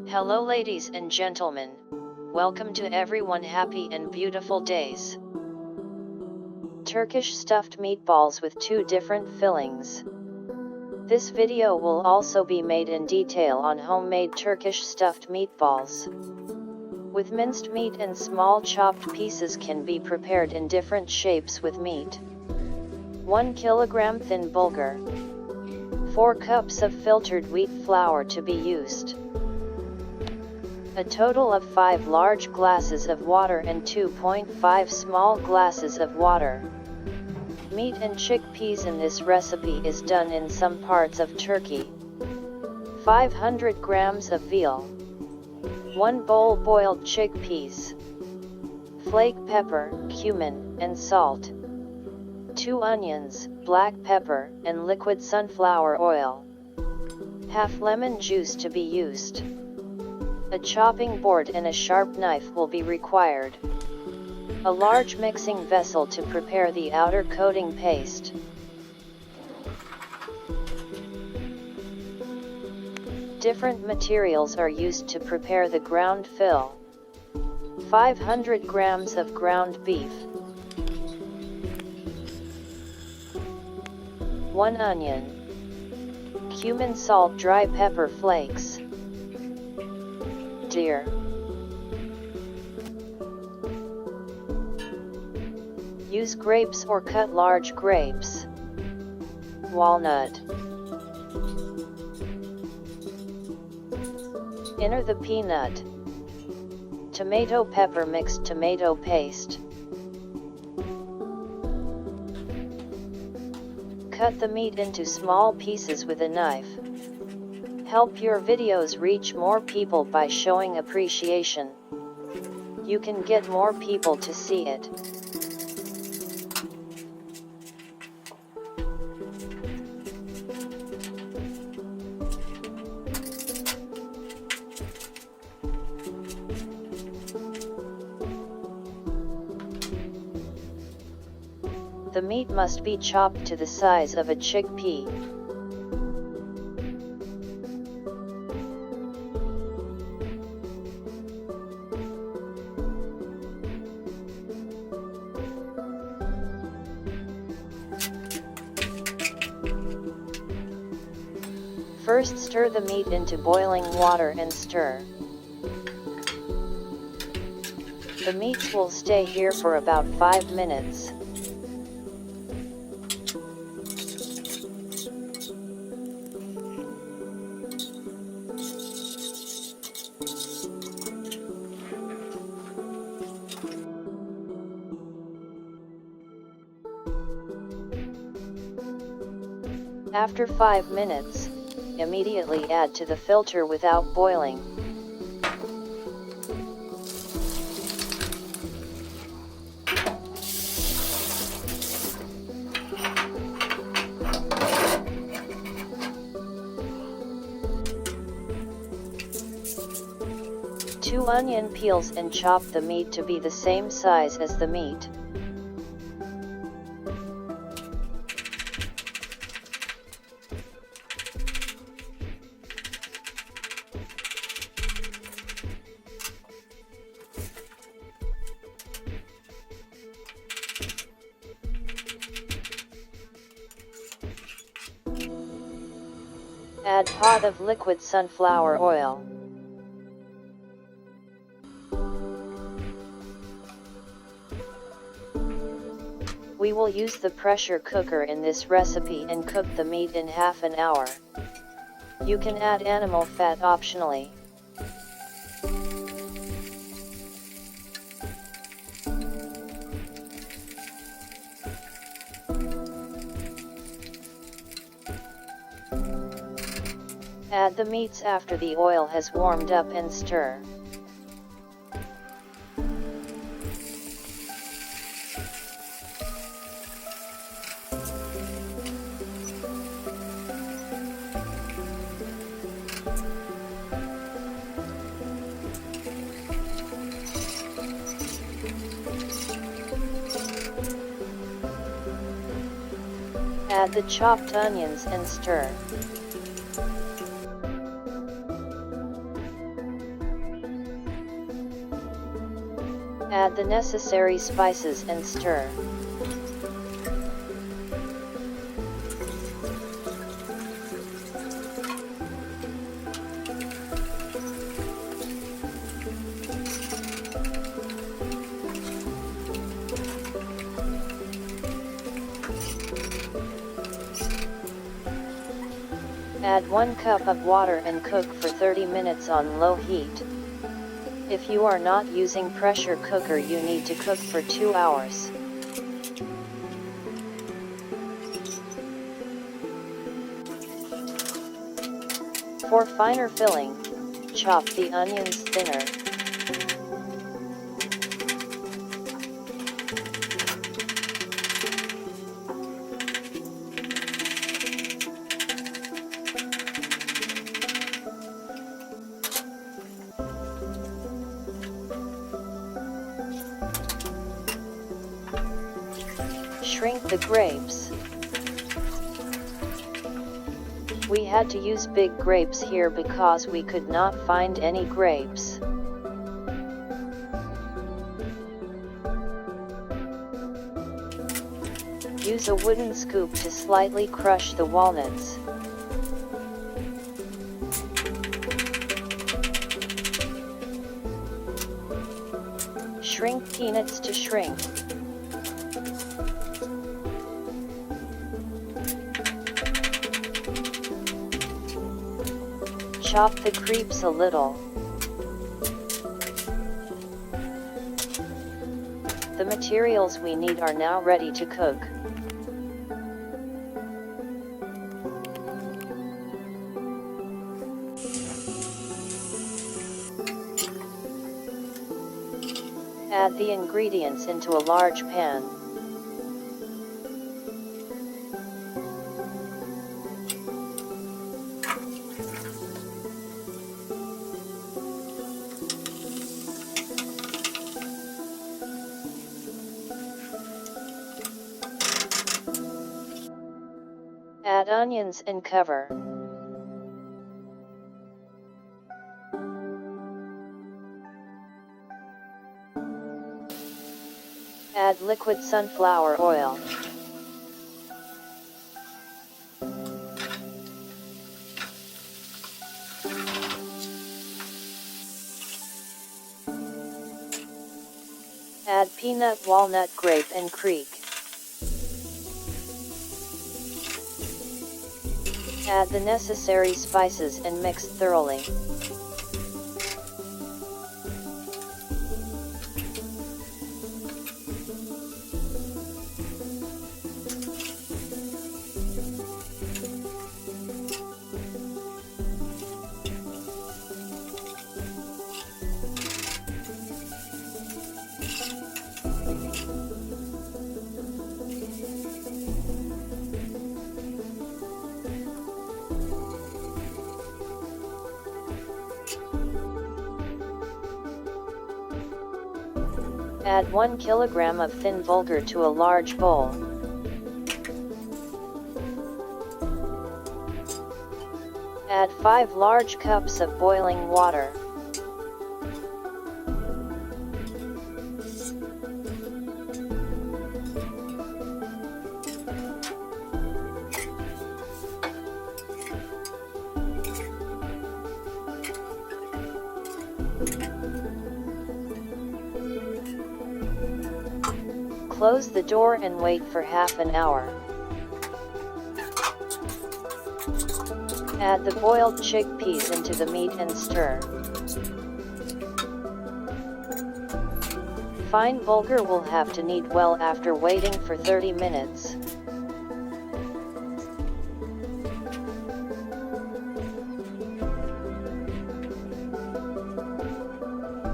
Hello ladies and gentlemen, welcome to everyone happy and beautiful days. Turkish stuffed meatballs with 2 different fillings. This video will also be made in detail on homemade Turkish stuffed meatballs. With minced meat and small chopped pieces can be prepared in different shapes with meat. 1 kilogram thin bulgur. 4 cups of filtered wheat flour to be used. A total of 5 large glasses of water and 2.5 small glasses of water. Meat and chickpeas in this recipe is done in some parts of Turkey. 500 grams of veal. 1 bowl boiled chickpeas. Flake pepper, cumin, and salt. 2 onions, black pepper, and liquid sunflower oil. Half lemon juice to be used. A chopping board and a sharp knife will be required. A large mixing vessel to prepare the outer coating paste. Different materials are used to prepare the ground fill. 500 grams of ground beef. 1 onion. Cumin, salt, dry pepper flakes. Deer. Use grapes or cut large grapes. Walnut. Inner the peanut. Tomato pepper mixed tomato paste. Cut the meat into small pieces with a knife. Help your videos reach more people by showing appreciation. You can get more people to see it. The meat must be chopped to the size of a chickpea. First stir the meat into boiling water and stir. The meat will stay here for about 5 minutes. After 5 minutes, immediately add to the filter without boiling. Two onion peels and chop the meat to be the same size as the meat. Add pot of liquid sunflower oil. We will use the pressure cooker in this recipe and cook the meat in half an hour. You can add animal fat optionally. Add the meats after the oil has warmed up and stir. Add the chopped onions and stir. Add the necessary spices and stir. Add 1 cup of water and cook for 30 minutes on low heat. If you are not using pressure cooker, you need to cook for 2 hours. For finer filling, chop the onions thinner. Shrink the grapes. We had to use big grapes here because we could not find any grapes. Use a wooden scoop to slightly crush the walnuts. Shrink peanuts to shrink. Chop the creeps a little. The materials we need are now ready to cook. Add the ingredients into a large pan. Add onions and cover. Add liquid sunflower oil. Add peanut, walnut, grape and creek. Add the necessary spices and mix thoroughly. Add 1 kilogram of thin bulgur to a large bowl. Add 5 large cups of boiling water. Close the door and wait for half an hour. Add the boiled chickpeas into the meat and stir. Fine bulgur will have to knead well after waiting for 30 minutes.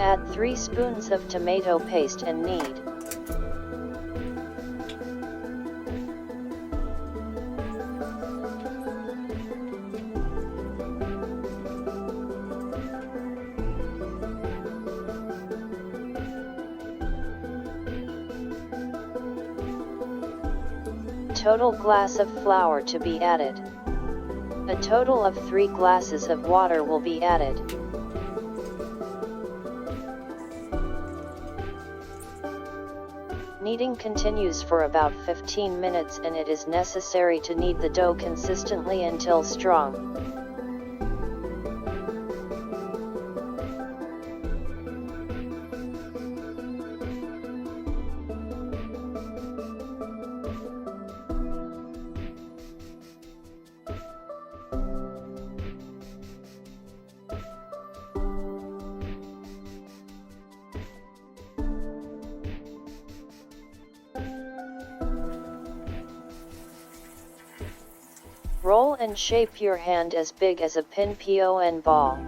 Add 3 spoons of tomato paste and knead. total glass of flour to be added. A total of 3 glasses of water will be added. Kneading continues for about 15 minutes and it is necessary to knead the dough consistently until strong. Roll and shape your hand as big as a pinpon ball.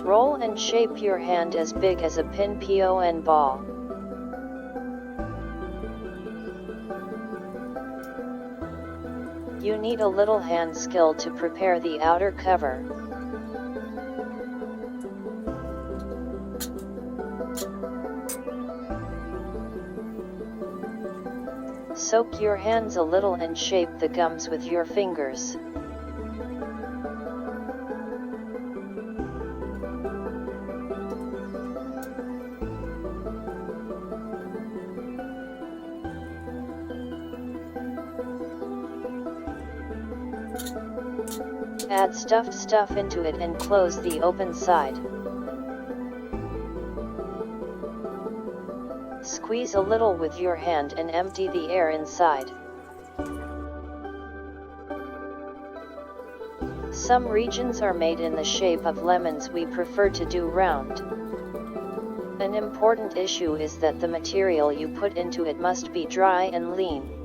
Roll and shape your hand as big as a pinpon ball. You need a little hand skill to prepare the outer cover. Soak your hands a little and shape the gums with your fingers. Add stuffed stuff into it and close the open side. Squeeze a little with your hand and empty the air inside. Some regions are made in the shape of lemons, we prefer to do round. An important issue is that the material you put into it must be dry and lean.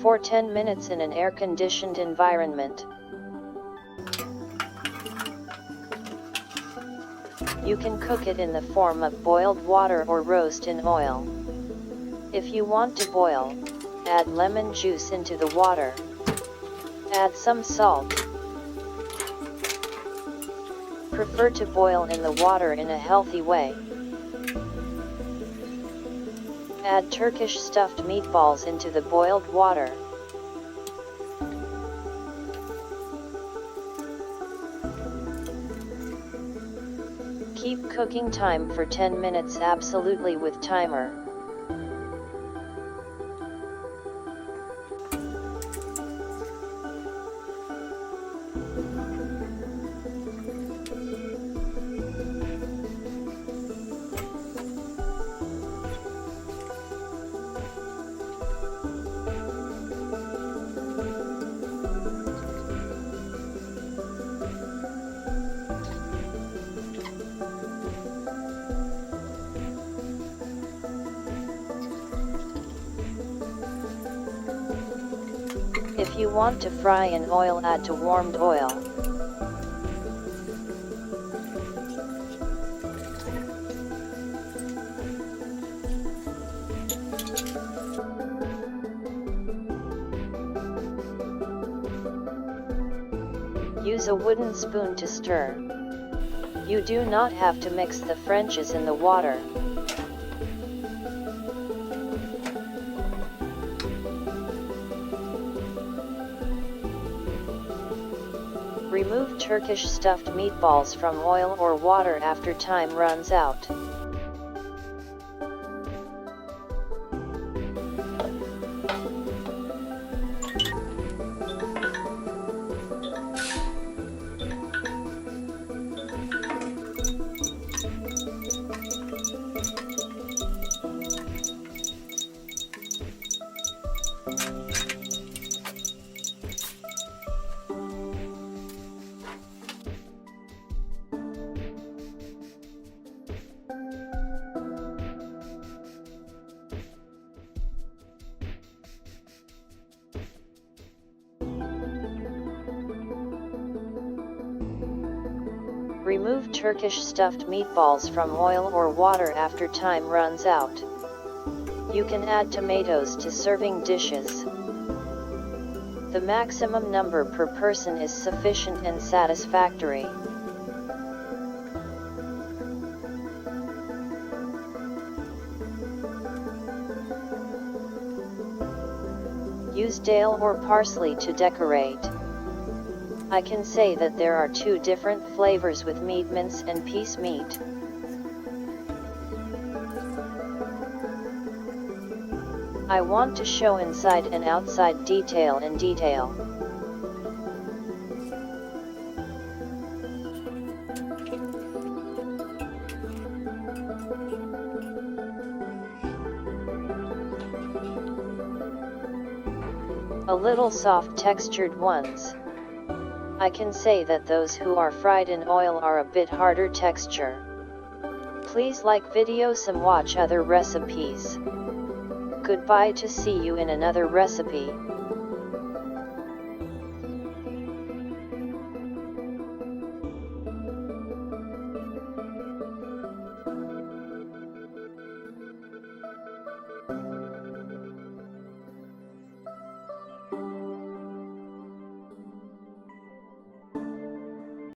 For 10 minutes in an air-conditioned environment. You can cook it in the form of boiled water or roast in oil. If you want to boil, add lemon juice into the water. Add some salt. Prefer to boil in the water in a healthy way. Add Turkish stuffed meatballs into the boiled water. Keep cooking time for 10 minutes absolutely with timer. If you want to fry in oil, add to warmed oil. Use a wooden spoon to stir. You do not have to mix the Frenches in the water. Remove Turkish stuffed meatballs from oil or water after time runs out. Remove Turkish stuffed meatballs from oil or water after time runs out. You can add tomatoes to serving dishes. The maximum number per person is sufficient and satisfactory. Use dill or parsley to decorate. I can say that there are two different flavors with meat mince and piece meat. I want to show inside and outside detail in detail. A little soft textured ones. I can say that those who are fried in oil are a bit harder texture. Please like videos and watch other recipes. Goodbye, to see you in another recipe.